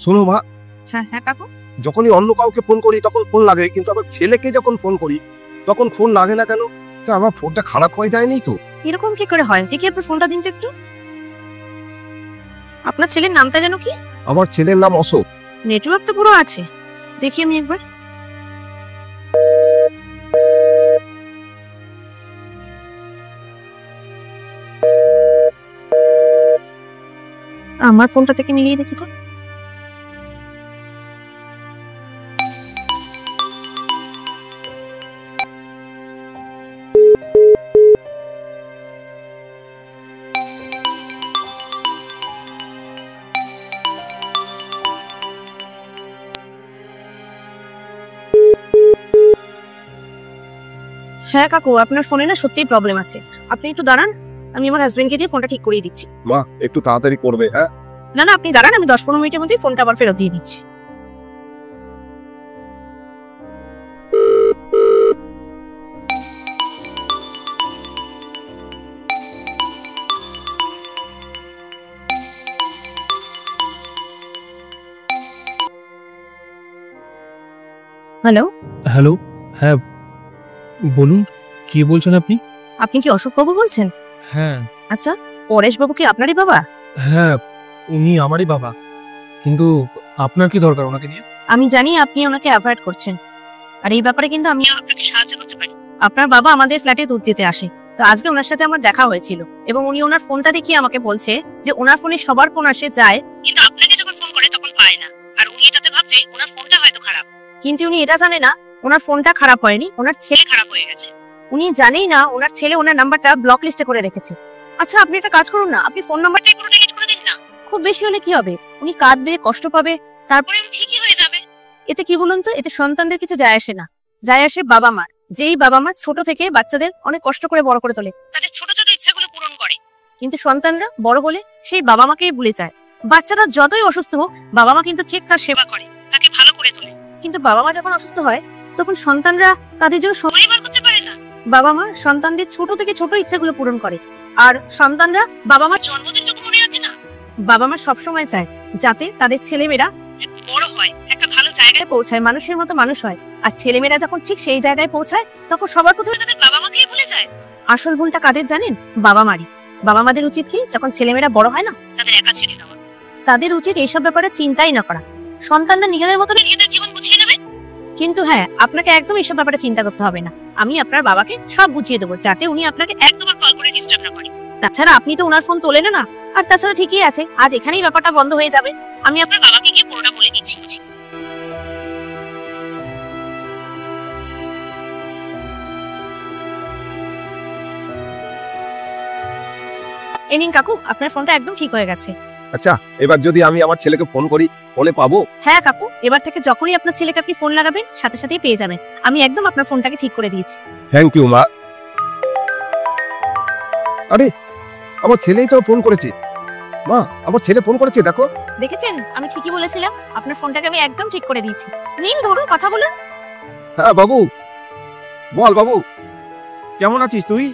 শোনো মা, হ্যাঁ হ্যাঁ কাকু। যখনই অন্য কাউকে ফোন করি তখন ফোন লাগে, কিন্তু আমার ছেলেকে যখন ফোন করি তখন ফোন লাগে না কেন? আচ্ছা, আমার ফোনটা খারাপ হয়ে যায়নি তো? এরকম কি করে হয়? দেখি আপনার ফোনটা দিন তো একটু। আপনার ছেলের নামটা যেন কি? আমার ছেলের নাম অশোক। নেটওয়ার্ক তো পুরো আছে, দেখি আমি একবার। আমার ফোনটা থেকে মিলিয়ে দেখি তো। হ্যাঁ কাকু, আপনার ফোনে না সত্যিই প্রবলেম আছে। আপনি একটু দাঁড়ান, আমি আমার হাজবেন্ডকে দিয়ে ফোনটা ঠিক করিয়ে দিচ্ছি। মা, একটু তাড়াতাড়ি করবে। হ্যাঁ না না, আপনি দাঁড়ান, আমি 10-15 মিনিটের মধ্যেই ফোনটা আবার ফেরত দিয়ে দিচ্ছি। Hello hello. হ্যাঁ বলুন, কি বলছেন আপনি? আপনি কি অশোক বাবু বলছেন? হ্যাঁ আচ্ছা, পরেশ বাবু কি আপনারই বাবা? হ্যাঁ, উনি আমারই বাবা, কিন্তু আপনার কি দরকার ওনাকে নিয়ে? আমি জানি আপনি ওনাকে অ্যাভয়েড করছেন, আর এই ব্যাপারে কিন্তু আমি আপনাকে সাহায্য করতে পারি। আপনার বাবা আমাদের ফ্ল্যাটে দুধ দিতে আসে, তো আজকে ওনার সাথে আমার দেখা হয়েছিল এবং উনি ওনার ফোনটা দেখিয়ে আমাকে বলছে যে ওনার ফোনে সবার ফোন আসে যায়, কিন্তু আপনাকে যখন ফোন করে তখন পায় না, আর উনি এটাতে ভাবছে ওনার ফোনটা হয়তো খারাপ। কিন্তু উনি এটা জানে না ওনার ফোনটা খারাপ হয়নি, ওনার ছেলে খারাপ হয়ে গেছে। উনি জানেই না ওনার ছেলে ওনার নাম্বারটা ব্লক লিস্টে করে রেখেছে। আচ্ছা, আপনি একটা কাজ করুন না, আপনি ফোন নাম্বারটাই পুরো ডিলিট করে দিন না। খুব বেশি হলে কি হবে, উনি কাঁদবে, কষ্ট পাবে, তারপরে উনি ঠিকই হয়ে যাবে। এতে কি বলুন তো, এতে সন্তানদের কিছু যায় আসে না, যায় আসে বাবা মা। যেই বাবা মা ছোট থেকে বাচ্চাদের অনেক কষ্ট করে বড় করে তোলে, তাদের ছোট ছোট ইচ্ছাগুলো পূরণ করে, কিন্তু সন্তানরা বড় হলে সেই বাবা মাকেই ভুলে যায়। বাচ্চারা যতই অসুস্থ হোক, বাবা মা কিন্তু ঠিক তার সেবা করে, তাকে ভালো করে তোলে। কিন্তু বাবা মা যখন অসুস্থ হয় তখন সন্তানরা তাদের জন্য সময় বার করতে পারে না। বাবা মা সন্তানদের ছোট থেকে ছোট ইচ্ছাগুলো পূরণ করে, আর সন্তানরা বাবা মার জন্মদিনটুকু মনে রাখে না। বাবা মা সবসময় চায় যাতে তাদের ছেলেমেয়েরা বড় হয়, একটা ভালো জায়গায় পৌঁছায়, মানুষের মতো মানুষ হয়। আর ছেলেমেয়েরা যখন ঠিক সেই জায়গায় পৌঁছায় তখন সবার প্রথমে তাদের বাবা মাকেই ভুলে যায়। আসল ভুলটা কাদের জানেন? বাবা মারই। বাবা মাদের উচিত কি, যখন ছেলেমেয়েরা বড় হয় না তাদের একা ছেড়ে দেওয়া। তাদের উচিত এইসব ব্যাপারে চিন্তাই না করা, সন্তানরা নিজেদের মতো নিজেদের জীবন গুছিয়ে নেবে। কিন্তু হ্যাঁ, আপনাকে একদম এইসব ব্যাপারে চিন্তা করতে হবে না। আমি আপনার বাবাকে সব বুঝিয়ে দেবো, যাতে উনি আপনাকে একদমবার কল করে ডিস্টার্ব না করে। তাছাড়া আপনি তো ওনার ফোন তোলেন না, আর তাছাড়া ঠিকই আছে, আজ এখানেই ব্যাপারটা বন্ধ হয়ে যাবে। আমি আপনার বাবাকে গিয়ে পুরোটা বলে দিচ্ছি। এই নিন কাকু, আপনার ফোনটা একদম ঠিক হয়ে গেছে। আচ্ছা, এবার যদি আমি আমার ছেলেকে ফোন করি ফোনে পাবো? হ্যাঁ কাকু, এবার থেকে যখনই আপনার ছেলেকে আপনি ফোন লাগাবেন সাথে সাথেই পেয়ে যাবেন। আমি একদম আপনার ফোনটাকে ঠিক করে দিয়েছি। থ্যাংক ইউ মা। আরে, আমার ছেলেই তো ফোন করেছে। মা, আমার ছেলে ফোন করেছে, দেখো। দেখেছেন, আমি ঠিকই বলেছিলাম, আপনার ফোনটাকে আমি একদম ঠিক করে দিয়েছি। নিন ধরুন, কথা বলুন। হ্যাঁ বাবু, বল বাবু, কেমন আছিস তুই?